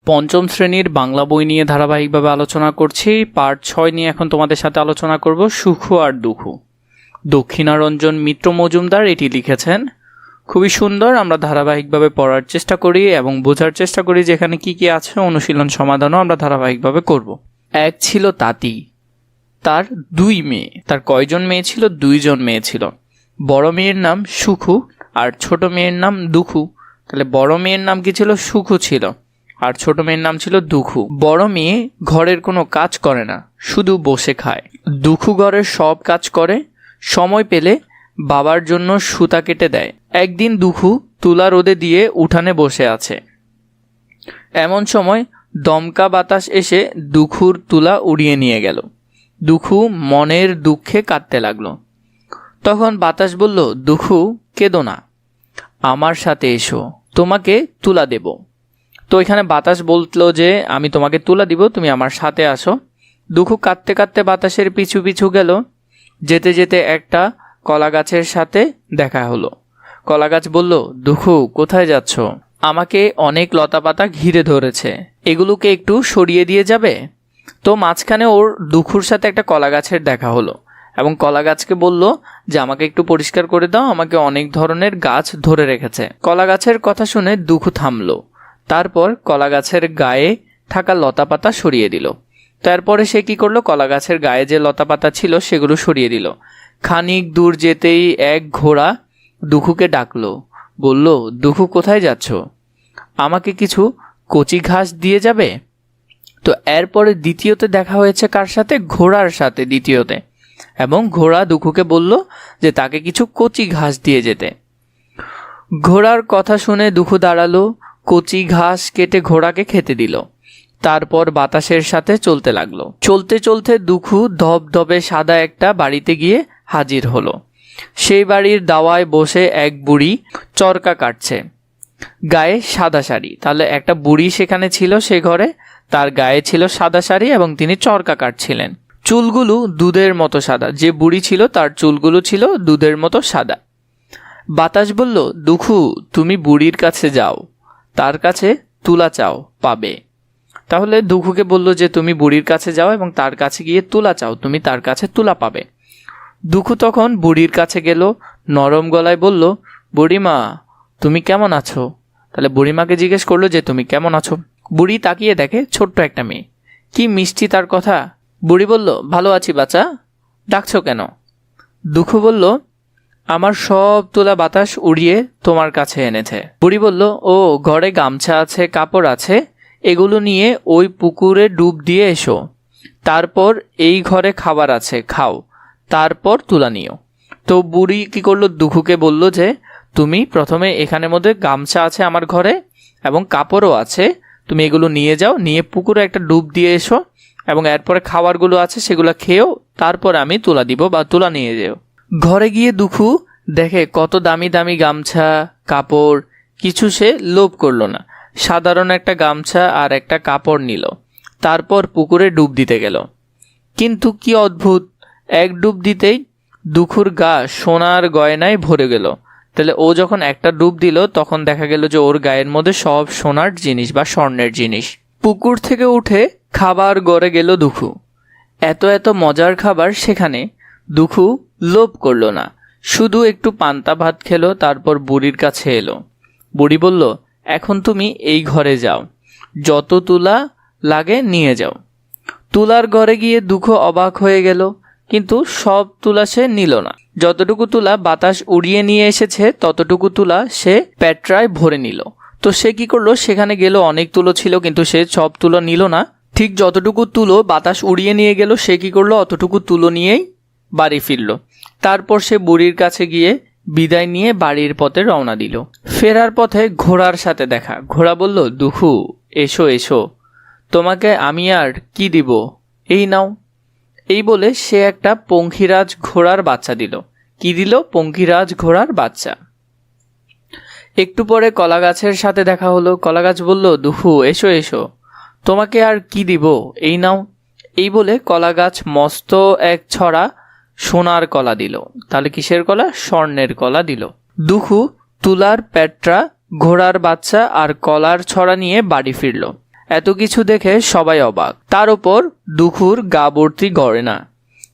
পঞ্চম শ্রেণীর বাংলা বই নিয়ে ধারাবাহিকভাবে আলোচনা করছি। পার্ট 6 নিয়ে এখন তোমাদের সাথে আলোচনা করব সুখ আর দুঃখ। দক্ষিণারঞ্জন মিত্র মজুমদার এটি লিখেছেন। খুবই সুন্দর। আমরা ধারাবাহিকভাবে পড়ার চেষ্টা করি এবং বোঝার চেষ্টা করি যেখানে কি কি আছে। অনুশীলন সমাধানও আমরা ধারাবাহিকভাবে করব। এক ছিল তাঁতি, তার 2 মেয়ে। তার কয়জন মেয়ে ছিল? 2 জন মেয়ে ছিল। বড় মেয়ের নাম সুখু আর ছোট মেয়ের নাম দুখু। তাহলে বড় মেয়ের নাম কি ছিল? সুখু ছিল, আর ছোট মেয়ের নাম ছিল দুখু। বড় মেয়ে ঘরের কোনো কাজ করে না, শুধু বসে খায়। দুখু ঘরের সব কাজ করে, সময় পেলে বাবার জন্য সুতা কেটে দেয়। একদিন দুখু তুলা রোদে দিয়ে উঠানে বসে আছে। এমন সময় দমকা বাতাস এসে দুখুর তুলা উড়িয়ে নিয়ে গেল। দুখু মনের দুঃখে কাঁদতে লাগলো। তখন বাতাস বলল, দুখু কেঁদো না, আমার সাথে এসো, তোমাকে তুলা দেব। তো এখানে বাতাস বললো যে আমি তোমাকে তুলা দিব, তুমি আমার সাথে আসো। দুখু কাঁদতে কাঁদতে বাতাসের পিছু পিছু গেল। যেতে যেতে একটা কলা গাছের সাথে দেখা হলো। কলা গাছ বলল, দুখু কোথায় যাচ্ছ? আমাকে অনেক লতাপাতা ঘিরে ধরেছে, এগুলোকে একটু সরিয়ে দিয়ে যাবে? তো মাঝখানে ওর দুখুর সাথে একটা কলা গাছের দেখা হলো এবং কলা গাছকে বলল যে আমাকে একটু পরিষ্কার করে দাও, আমাকে অনেক ধরনের গাছ ধরে রেখেছে। কলা গাছের কথা শুনে দুখু থামলো। তারপর কলা গাছের গায়ে থাকা লতাপাতা সরিয়ে দিল। তারপরে সে কি করলো? কলা গাছের গায়ে যে লতাপাতা ছিল সেগুলো সরিয়ে দিল। খানিক দূর যেতেই এক ঘোড়া দুখুকে ডাকলো, বলল, দুখু কোথায় যাচ্ছ? আমাকে কিছু কচি ঘাস দিয়ে যাবে? তো এরপরে দ্বিতীয়তে দেখা হয়েছে কার সাথে? ঘোড়ার সাথে দ্বিতীয়তে। এবং ঘোড়া দুখুকে বলল যে তাকে কিছু কচি ঘাস দিয়ে যেতে। ঘোড়ার কথা শুনে দুখু দাঁড়ালো, কচি ঘাস কেটে ঘোড়াকে খেতে দিল। তারপর বাতাসের সাথে চলতে লাগলো। চলতে চলতে দুখু ধবধবে সাদা একটা বাড়িতে গিয়ে হাজির হলো। সেই বাড়ির দাওয়ায় বসে এক বুড়ি চরকা কাটছে, গায়ে সাদা শাড়ি। তাহলে একটা বুড়ি সেখানে ছিল সে ঘরে, তার গায়ে ছিল সাদা শাড়ি এবং তিনি চরকা কাটছিলেন। চুলগুলো দুধের মতো সাদা। যে বুড়ি ছিল তার চুলগুলো ছিল দুধের মতো সাদা। বাতাস বলল, দুখু তুমি বুড়ির কাছে যাও, তার কাছে তুলা চাও, পাবে। তাহলে দুখুকে বলল যে তুমি বুড়ির কাছে যাও এবং তার কাছে গিয়ে তুলা চাও, তুমি তার কাছে তুলা পাবে। দুখু তখন বুড়ির কাছে গেল, নরম গলায় বলল, বুড়িমা তুমি কেমন আছো? তাহলে বুড়িমাকে জিজ্ঞেস করলো যে তুমি কেমন আছো? বুড়ি তাকিয়ে দেখে ছোট্ট একটা মেয়ে, কি মিষ্টি তার কথা। বুড়ি বলল, ভালো আছি বাচ্চা, ডাকছো কেন? দুখু বলল, আমার সব তুলা বাতাস উড়িয়ে তোমার কাছে এনেছে। বুড়ি বলল, ও ঘরে গামছা আছে, কাপড় আছে, এগুলো নিয়ে ওই পুকুরে ডুব দিয়ে এসো। তারপর এই ঘরে খাবার আছে, খাও, তারপর তুলা নিও। তো বুড়ি কি করলো? দুখুকে বলল যে তুমি প্রথমে এখানের মধ্যে গামছা আছে আমার ঘরে এবং কাপড়ও আছে, তুমি এগুলো নিয়ে যাও, নিয়ে পুকুরে একটা ডুব দিয়ে এসো এবং এরপরে খাবারগুলো আছে সেগুলো খেয়েও, তারপর আমি তুলা দিব বা তুলা নিয়ে যেও। ঘরে গিয়ে দুখু দেখে কত দামি দামি গামছা, কাপড়, কিছু সে লোভ করলো না। সাধারণ একটা গামছা আর একটা কাপড় নিল, তারপর পুকুরে ডুব দিতে গেল। কিন্তু কি অদ্ভুত, এক ডুব দিতেই দুখুর গা সোনার গয়নায় ভরে গেল। তাহলে ও যখন একটা ডুব দিল তখন দেখা গেল যে ওর গায়ের মধ্যে সব সোনার জিনিস বা স্বর্ণের জিনিস। পুকুর থেকে উঠে খাবার গড়ে গেল দুখু। এত এত মজার খাবার সেখানে। দুখু লোভ করলো না, শুধু একটু পান্তা ভাত খেলো, তারপর বুড়ির কাছে এলো। বুড়ি বলল, এখন তুমি এই ঘরে যাও, যত তুলা লাগে নিয়ে যাও। তুলার ঘরে গিয়ে দুখু অবাক হয়ে গেল, কিন্তু সব তুলা সে নিল না। যতটুকু তুলা বাতাস উড়িয়ে নিয়ে এসেছে ততটুকু তুলা সে প্যাট্রায় ভরে নিল। তো সে কি করলো? সেখানে গেল, অনেক তুলো ছিল কিন্তু সে সব তুলো নিল না। ঠিক যতটুকু তুলো বাতাস উড়িয়ে নিয়ে গেল সে কি করলো? অতটুকু তুলো নিয়েই বাড়ি ফিরল। তারপর সে বুড়ির কাছে গিয়ে বিদায় নিয়ে বাড়ির পথে রওনা দিল। ফেরার পথে ঘোড়ার সাথে দেখা। ঘোড়া বলল, দুখু এসো এসো, তোমাকে আমি আর কি দিব, এই নাও। এই বলে সে একটা পঙ্খিরাজ ঘোড়ার বাচ্চা দিল। কি দিল? পঙ্খিরাজ ঘোড়ার বাচ্চা। একটু পরে কলা গাছের সাথে দেখা হলো। কলা গাছ বলল, দুখু এসো এসো, তোমাকে আর কি দিব, এই নাও। এই বলে কলা গাছ মস্ত এক ছড়া সোনার কলা দিল। তাহলে কিসের কলা? স্বর্ণের কলা দিল। দুখু তুলার প্যাট্রা, ঘোড়ার বাচ্চা আর কলার ছড়া নিয়ে বাড়ি ফিরল এত কিছু দেখে সবাই অবাক। তার উপর দুখুর গা ভর্তি গয়না।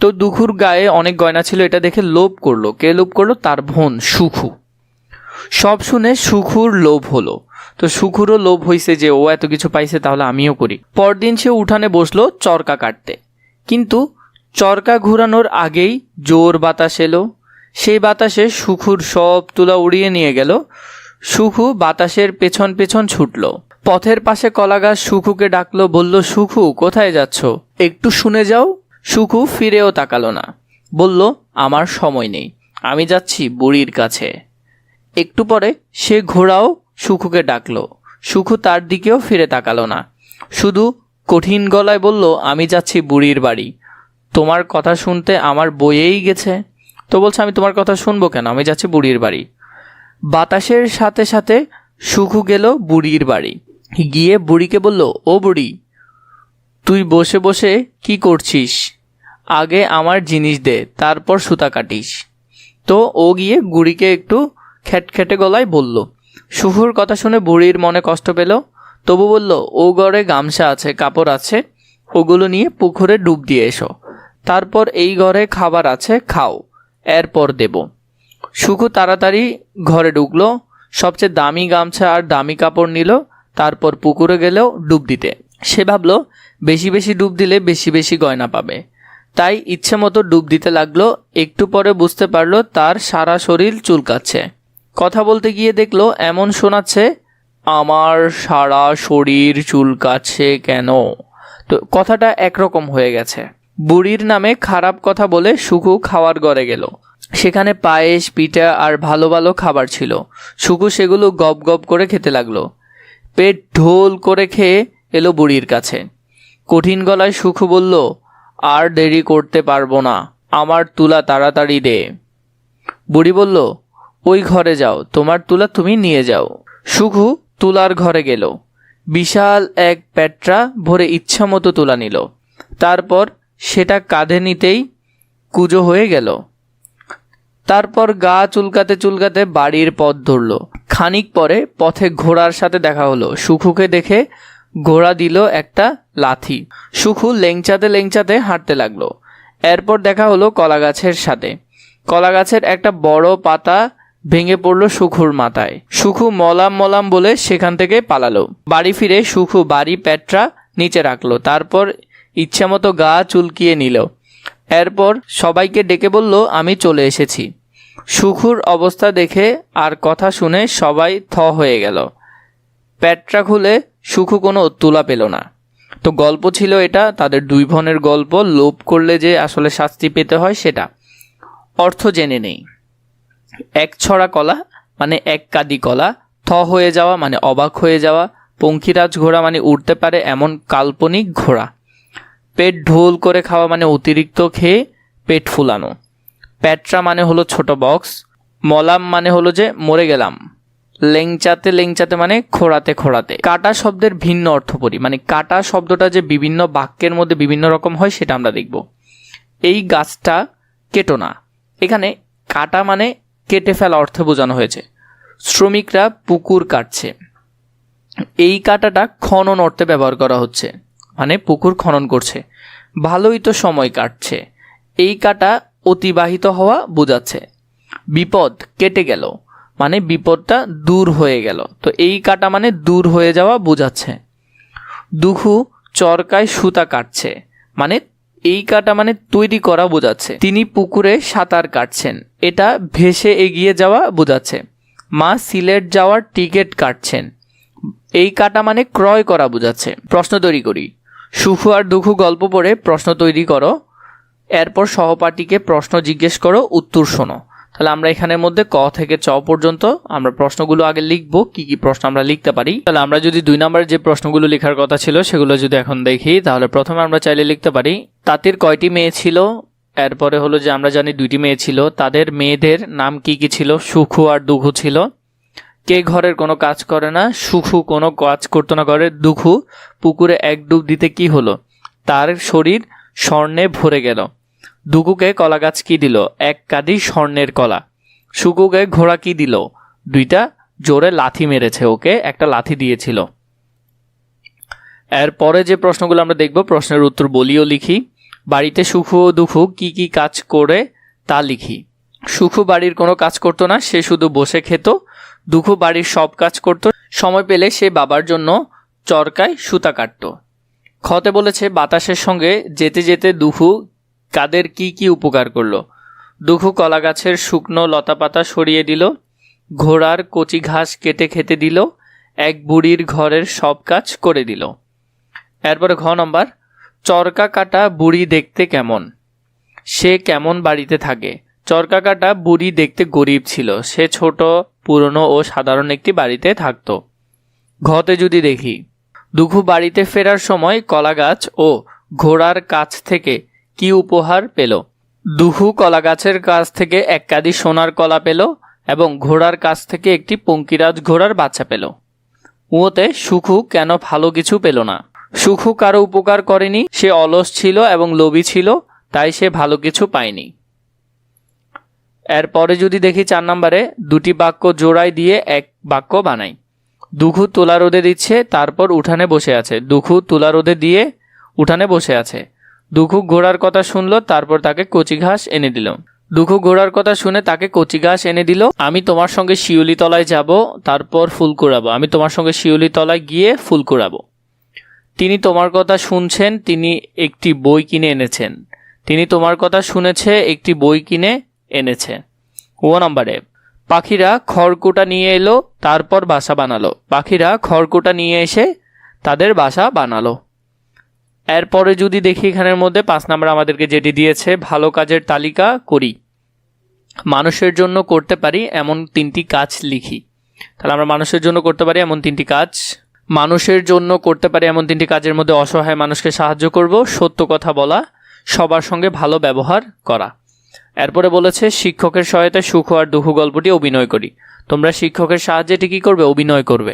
তো দুখুর গায়ে অনেক গয়না ছিল, এটা দেখে লোভ করলো। কে লোভ করলো? তার বোন সুখু। সব শুনে সুখুর লোভ হলো। তো সুখুরও লোভ হয়েছে যে ও এত কিছু পাইছে, তাহলে আমিও করি। পরদিন সে উঠানে বসলো চরকা কাটতে। কিন্তু চরকা ঘুরানোর আগেই জোর বাতাস এলো। সেই বাতাসে সুখুর সব তুলা উড়িয়ে নিয়ে গেল। সুখু বাতাসের পেছন পেছন ছুটল। পথের পাশে কলাগাছ সুখুকে ডাকলো, বলল, সুখু কোথায় যাচ্ছ? একটু শুনে যাও। সুখু ফিরেও তাকালো না, বলল, আমার সময় নেই, আমি যাচ্ছি বুড়ির কাছে। একটু পরে সে ঘোড়াও সুখুকে ডাকলো। সুখু তার দিকেও ফিরে তাকালো না, শুধু কঠিন গলায় বলল, আমি যাচ্ছি বুড়ির বাড়ি। তোমার কথা শুনতে আমার বয়েই গেছে। তো বলছে, আমি তোমার কথা শুনবো কেন, আমি যাচ্ছি বুড়ির বাড়ি। বাতাসের সাথে সাথে সুখু গেল বুড়ির বাড়ি। গিয়ে বুড়িকে বলল, ও বুড়ি, তুই বসে বসে কি করছিস? আগে আমার জিনিস দে, তারপর সুতা কাটিস। তো ও গিয়ে বুড়িকে একটু খ্যাটখ্যাটে গলায় বলল। সুখুর কথা শুনে বুড়ির মনে কষ্ট পেল, তবু বলল, ও ঘরে গামছা আছে, কাপড় আছে, ওগুলো নিয়ে পুকুরে ডুব দিয়ে এসো। তারপর এই ঘরে খাবার আছে, খাও, এরপর দেব। সুখু তাড়াতাড়ি ঘরে ঢুকলো, সবচেয়ে দামি গামছা আর দামি কাপড় নিল। তারপর পুকুরে গেলেও ডুব দিতে। সে ভাবলো বেশি বেশি ডুব দিলে বেশি বেশি গয়না পাবে, তাই ইচ্ছে মতো ডুব দিতে লাগলো। একটু পরে বুঝতে পারলো তার সারা শরীর চুলকাচ্ছে। কথা বলতে গিয়ে দেখলো এমন শোনাচ্ছে, আমার সারা শরীর চুলকাচ্ছে কেন? তো কথাটা একরকম হয়ে গেছে। বুড়ির নামে খারাপ কথা বলে সুখু খাওয়ার ঘরে গেল। সেখানে পায়েস, পিঠা আর ভালো ভালো খাবার ছিল। সুখু সেগুলো গপ গপ করে খেতে লাগলো। পেট ঢোল করে খেয়ে এলো বুড়ির কাছে। কঠিন গলায় সুখু বলল, আর দেরি করতে পারবো না, আমার তুলা তাড়াতাড়ি দে। বুড়ি বলল, ওই ঘরে যাও, তোমার তুলা তুমি নিয়ে যাও। সুখু তুলার ঘরে গেল। বিশাল এক পেট্রা ভরে ইচ্ছা মতো তুলা নিল। তারপর সেটা কাঁধে নিতেই কুজো হয়ে গেল। তারপর গা চুলকাতে চুলকাতে বাড়ির পথ ধরল। খানিক পরে পথে ঘোড়ার সাথে দেখা হলো। সুখুকে দেখে ঘোড়া দিল একটা লাথি। সুখু লেংচাতে লেংচাতে হাঁটতে লাগলো। এরপর দেখা হলো কলা গাছের সাথে। কলা গাছের একটা বড় পাতা ভেঙে পড়লো সুখুর মাথায়। সুখু মলাম মলাম বলে সেখান থেকে পালালো। বাড়ি ফিরে সুখু বাড়ি পেট্রা নিচে রাখলো। তারপর ইচ্ছামতো গা চুলকিয়ে নিল। এরপর সবাইকে ডেকে বলল, আমি চলে এসেছি। সুখুর অবস্থা দেখে আর কথা শুনে সবাই থ হয়ে গেল। পেট্রা খুলে সুখু কোনো তুলা পেল না। তো গল্প ছিল এটা, তাদের দুই বোনের গল্প। লোভ করলে যে আসলে শাস্তি পেতে হয় সেটা। অর্থ জেনে নেই। এক ছড়া কলা মানে এক কাদি কলা, থ হয়ে যাওয়া মানে অবাক হয়ে যাওয়া, পঙ্খিরাজ ঘোড়া মানে উঠতে পারে এমন কাল্পনিক ঘোড়া, পেট ঢোল করে খাওয়া মানে অতিরিক্ত খেয়ে পেট ফুলানো, প্যাট্রা মানে হলো ছোট বক্স, মলাম মানে হলো যে মরে গেলাম, লেংচাতে লেংচাতে মানে খোঁড়াতে খোঁড়াতে। কাটা শব্দের ভিন্ন অর্থ পড়ি, মানে কাটা শব্দটা যে বিভিন্ন বাক্যের মধ্যে বিভিন্ন রকম হয় সেটা আমরা দেখব। এই গাছটা কেটো না, এখানে কাটা মানে কেটে ফেলা অর্থে বোঝানো হয়েছে। শ্রমিকরা পুকুর কাটছে, এই কাটাটা খনন অর্থে ব্যবহার করা হচ্ছে, মানে পুকুর খনন করছে। ভালোই তো সময় কাটছে, এই কাটা অতিবাহিত হওয়া বোঝাচ্ছে। বিপদ কেটে গেল মানে বিপদটা দূর হয়ে গেল, তো এই কাটা মানে দূর হয়ে যাওয়া বোঝাচ্ছে। দুখু চরকায় সুতা কাটছে, মানে এই কাটা মানে তৈরি করা বোঝাচ্ছে। তিনি পুকুরে সাঁতার কাটছেন, এটা ভেসে এগিয়ে যাওয়া বোঝাচ্ছে। মা সিলেট যাওয়ার টিকিট কাটছেন, এই কাটা মানে ক্রয় করা বোঝাচ্ছে। প্রশ্ন তৈরি করি। সুখু আর দুখু গল্প পড়ে প্রশ্ন তৈরি করো, এরপর সহপাঠীকে প্রশ্ন জিজ্ঞেস করো, উত্তর শোনো। তাহলে আমরা এখানের মধ্যে ক থেকে চ পর্যন্ত আমরা প্রশ্নগুলো আগে লিখবো, কি কি প্রশ্ন আমরা লিখতে পারি। তাহলে আমরা যদি 2 নম্বরের যে প্রশ্নগুলো লেখার কথা ছিল সেগুলো যদি এখন দেখি, তাহলে প্রথমে আমরা চাইলে লিখতে পারি তাঁতির কয়টি মেয়ে ছিল। এরপরে হলো যে আমরা জানি 2টি মেয়ে ছিল, তাদের মেয়েদের নাম কি কি ছিল, সুখু আর দুখু ছিল। কে ঘরের কোনো কাজ করে না, সুখু কোনো কাজ করতো না ঘরে। দুখু পুকুরে এক ডুব দিতে কি হলো, তার শরীর স্বর্ণে ভরে গেল। দুকুকে কলা গাছ কি দিল, এক কাঁদি স্বর্ণের কলা। সুকুকে ঘোড়া কি দিল, 2টা জোরে লাথি মেরেছে, ওকে একটা লাথি দিয়েছিল। এরপরে যে প্রশ্নগুলো আমরা দেখব, প্রশ্নের উত্তর বলিও লিখি। বাড়িতে সুখু ও দুঃখু কি কি কাজ করে তা লিখি। সুখু বাড়ির কোনো কাজ করতো না, সে শুধু বসে খেত। দুঃখু বাড়ির সব কাজ করত, সময় পেলে সে বাবার জন্য চরকায় সুতা কাটত। খতে বলেছে বাতাসের সঙ্গে যেতে যেতে দুঃখু কাদের কি কি উপকার করলো। দুঃখু কলা গাছের শুকনো লতাপাতা সরিয়ে দিল, ঘোড়ার কচি ঘাস কেটে খেতে দিল, এক বুড়ির ঘরের সব কাজ করে দিল। এরপরে ঘ নম্বর, চরকা কাটা বুড়ি দেখতে কেমন? সে কেমন বাড়িতে থাকে? চরকা কাটা বুড়ি দেখতে গরিব ছিল, সে ছোট, পুরনো ও সাধারণ একটি বাড়িতে থাকত। ঘতে যদি দেখি, দুঃখু বাড়িতে ফেরার সময় কলা গাছ ও ঘোড়ার কাছ থেকে কি উপহার পেল? দুঃখু কলা গাছের কাছ থেকে এক কাঁদি সোনার কলা পেল এবং ঘোড়ার কাছ থেকে একটি পঙ্কিরাজ ঘোড়ার বাচ্চা পেল। উতে সুখু কেন ভালো কিছু পেল না? সুখু কারো উপকার করেনি, সে অলস ছিল এবং লোভী ছিল, তাই সে ভালো কিছু পায়নি। এরপরে যদি দেখি 4 নম্বরে, দুটি বাক্য জোড়ায় দিয়ে এক বাক্য বানাই। দুঃখু তুলা রোদে দিচ্ছে, তারপর উঠানে বসে আছে। দুঃখু তুলা রোদে দিয়ে উঠানে বসে আছে। দুঃখু ঘোড়ার কথা শুনলো, তারপর তাকে কচি ঘাস এনে দিল। দুঃখু ঘোড়ার কথা শুনে তাকে কচি ঘাস এনে দিল। আমি তোমার সঙ্গে শিউলি তলায় যাব, তারপর ফুল কুড়াবো। আমি তোমার সঙ্গে শিউলি তলায় গিয়ে ফুল কুড়াবো। তিনি তোমার কথা শুনছেন, তিনি একটি বই কিনে এনেছেন। তিনি তোমার কথা শুনেছে, একটি বই কিনে এনেছে। ও নম্বরে, পাখিরা খড়কুটা নিয়ে এলো, তারপর বাসা বানালো। পাখিরা খড়কুটা নিয়ে এসে তাদের বাসা বানালো। এরপরে যদি দেখি এখানের মধ্যে 5 নম্বর আমাদেরকে যেটি দিয়েছে, ভালো কাজের তালিকা করি। মানুষের জন্য করতে পারি এমন 3টি কাজ লিখি। তাহলে আমরা মানুষের জন্য করতে পারি এমন 3টি কাজ। মানুষের জন্য করতে পারি এমন 3টি কাজের মধ্যে অসহায় মানুষকে সাহায্য করব, সত্য কথা বলা, সবার সঙ্গে ভালো ব্যবহার করা। এরপরে বলেছে শিক্ষকের সহায়তায় সুখ আর দুঃখ গল্পটি অভিনয় করি। তোমরা শিক্ষকের সাহায্যে এটি কি করবে? অভিনয় করবে।